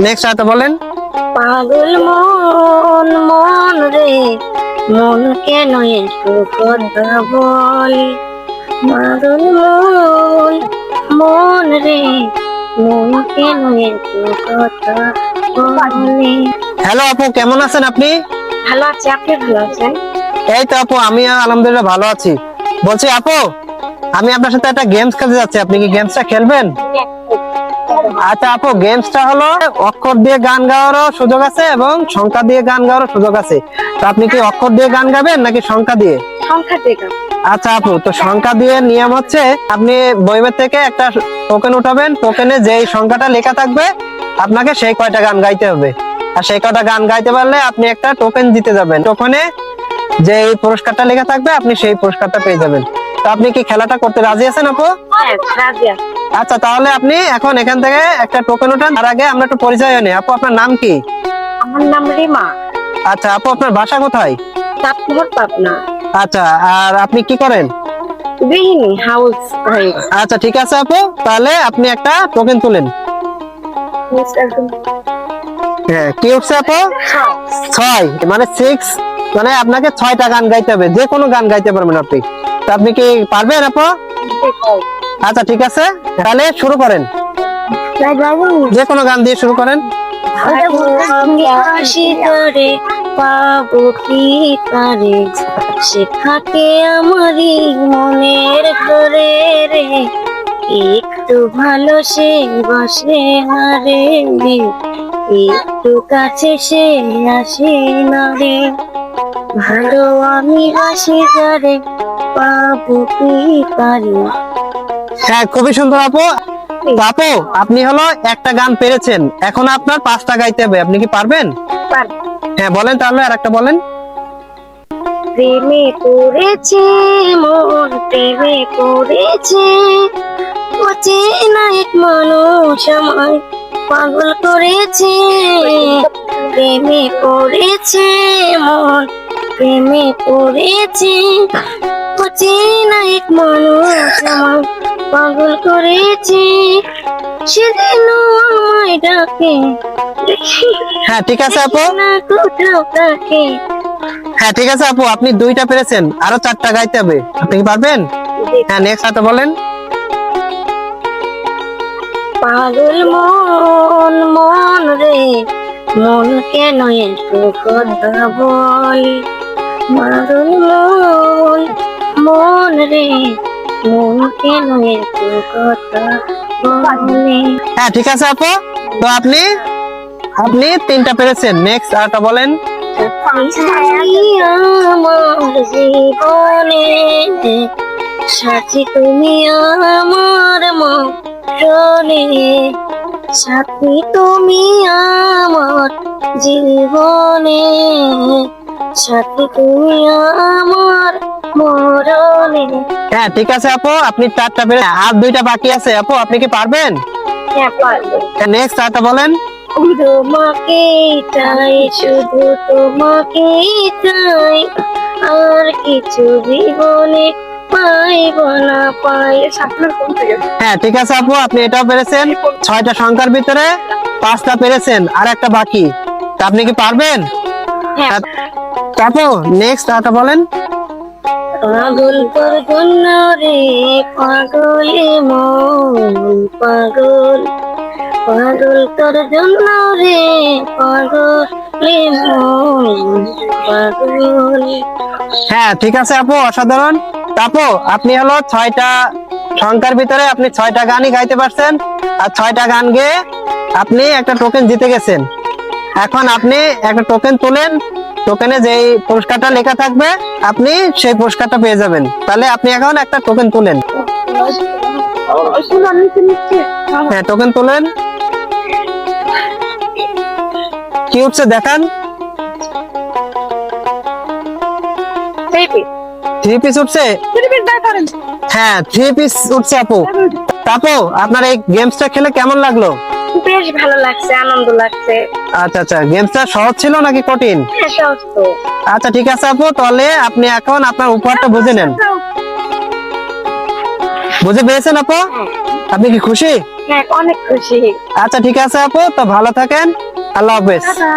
Next আরেকটা বলেন। পাগল মন মন রে, মন কেন একটু কথা বলি। পাগল মন মন রে, মন কেন একটু কথা বলি। হ্যালো আপু, কেমন আছেন আপনি? ভালো আছি, আপনি ভালো আছেন? এই তো আপু, আমি আলহামদুলিল্লাহ ভালো আছি। বলছি আপু, আমি আপনার সাথে একটা গেমস খেলতে যাচ্ছি, আপনি কি গেমসটা খেলবেন? আচ্ছা আপু, গেমসটা হলো অক্ষর দিয়ে গান গাওয়ারও সুযোগ আছে এবং সংখ্যা দিয়ে গান গাওয়ারও সুযোগ আছে। তো আপনি কি অক্ষর দিয়ে গান গাবেন নাকি সংখ্যা দিয়ে? সংখ্যা দেখা। আচ্ছা আপু, তো সংখ্যা দিয়ে নিয়ম হচ্ছে আপনি বইমের থেকে একটা টোকেন উঠাবেন, টোকেনে যেই সংখ্যাটা লেখা থাকবে আপনাকে সেই কয়টা গান গাইতে হবে। আর সেই কয়টা গান গাইতে পারলে আপনি একটা টোকেন জিতে যাবেন। টোকেনে যে পুরস্কারটা লেখা থাকবে আপনি সেই পুরস্কারটা পেয়ে যাবেন। তো আপনি কি খেলাটা করতে রাজি আছেন আপু? হ্যাঁ, রাজি আছি। আচ্ছা, তাহলে আপনি এখন এখান থেকে একটা টোকেন উঠান। তার আগে আমরা একটু পরিচয় নিই। আপু, আপনার নাম কি? আমার নাম রিমা। আচ্ছা আপু, আপনার বাসা কোথায়? চাঁদপুর, পাবনা। আচ্ছা, আর আপনি কি করেন? গৃহিণী, হাউস ওয়াইফ। আচ্ছা ঠিক আছে আপু, তাহলে আপনি একটা টোকেন তুলেন। হ্যাঁ, কি উঠছে আপু? 6, মানে 6, মানে আপনাকে 6টা গান গাইতে হবে, যে কোনো গান গাইতে পারবেন আপনি। তো আপনি কি পারবেন আপু? আচ্ছা ঠিক আছে, তাহলে শুরু করেন, যে কোনো গান দিয়ে শুরু করেন। করে পাবো কি করে, শেখাকে আমারই মনের ঘরে রে, একটু ভালো সে বাসে না রে, একটু কাছে সে আসে না রে, ভালো আমি বাসি করে পাবো কি করে। হ্যাঁ, খুবই সুন্দর আপু। তো আপু, আপনি হলো একটা গান পেরেছেন, এখন আপনার 5টা গাইতে হবে, আপনি কি পারবেন? হ্যাঁ বলেন, তাহলে আর একটা বলেন। প্রেমে পড়েছে মন, প্রেমে পড়েছে, অচেনা এক মানুষ আমায় পাগল করেছে। প্রেমে পড়েছে মন, প্রেমে পড়েছে, অচেনা এক মানুষ আমায় পাগল করেছে। সেদিন আমায় ডাকে, হ্যাঁ ঠিক আছে আপু। না কোথাও তাকে। হ্যাঁ ঠিক আছে আপু, আপনি 2টা পেরেছেন, আরো 4টা গাইতে হবে, আপনি কি পারবেন? হ্যাঁ, নেক্সট আরেকটা বলেন। পাগল মন মন রে, মন কেন একটু কথা বলি। পাগল মন মন রে, মন কেন একটু কথা বলি। হ্যাঁ ঠিক আছে আপু, তো আপনি 3টা পেরেছেন, নেক্সট আরেকটা বলেন। আমার জীবনে সাথী তুমি আমার মরণে, সাথী তুমি আমার জীবনে, সাথী তুমি আমার মরণে। হ্যাঁ ঠিক আছে আপু, আপনি 4টা পেরে, আর 2টা বাকি আছে আপু, আপনি কি পারবেন? হ্যাঁ, পারবো। নেক্সট আরেকটা বলেন। তোমাকে চাই, শুধু তোমাকে চাই, আর কিছু জীবনে পাইব না পাই। হ্যাঁ ঠিক আছে আপু, আপনি এটাও পেরেছেন, 6টা সংখ্যার ভিতরে 5টা পেরেছেন, আর একটা বাকি। তা আপনি কি পারবেন? হ্যাঁ। আপু নেক্সট আরেকটা বলেন। পাগল তোর জন্য রে, পাগলে মন পাগল, পাগল তোর জন্য রে, পাগলে মন পাগল। হ্যাঁ ঠিক আছে আপু, অসাধারণ। তা আপু, আপনি হলো 6টা সংখ্যার ভিতরে আপনি 6টা গানই গাইতে পারছেন, আর 6টা গান গেয়ে আপনি একটা টোকেন জিতে গেছেন। এখন আপনি একটা টোকেন তুলেন, টোকেনে যেই পুরস্কারটা লেখা থাকবে আপনি সেই পুরস্কারটা পেয়ে যাবেন। তাহলে আপনি এখন একটা টোকেন তুলেন। হ্যাঁ, টোকেন তুলেন। কি উঠছে দেখান। 3 পিস উঠছে। হ্যাঁ, 3 পিস উঠছে আপু। আপু, আপনার এই গেমসটা খেলে কেমন লাগলো? বেশ ভালো লাগছে, আনন্দ লাগছে। আচ্ছা আচ্ছা, গেমসটা সহজ ছিল নাকি কঠিন? হ্যাঁ, সহজ তো। আচ্ছা ঠিক আছে আপু, তাহলে আপনি এখন আপনার উপহারটা বুঝে নেন। বুঝে পেয়েছেন আপু? আপনি কি খুশি? হ্যাঁ, অনেক খুশি। আচ্ছা ঠিক আছে আপু, তো ভালো থাকেন, আল্লাহ হাফেজ। টাটা।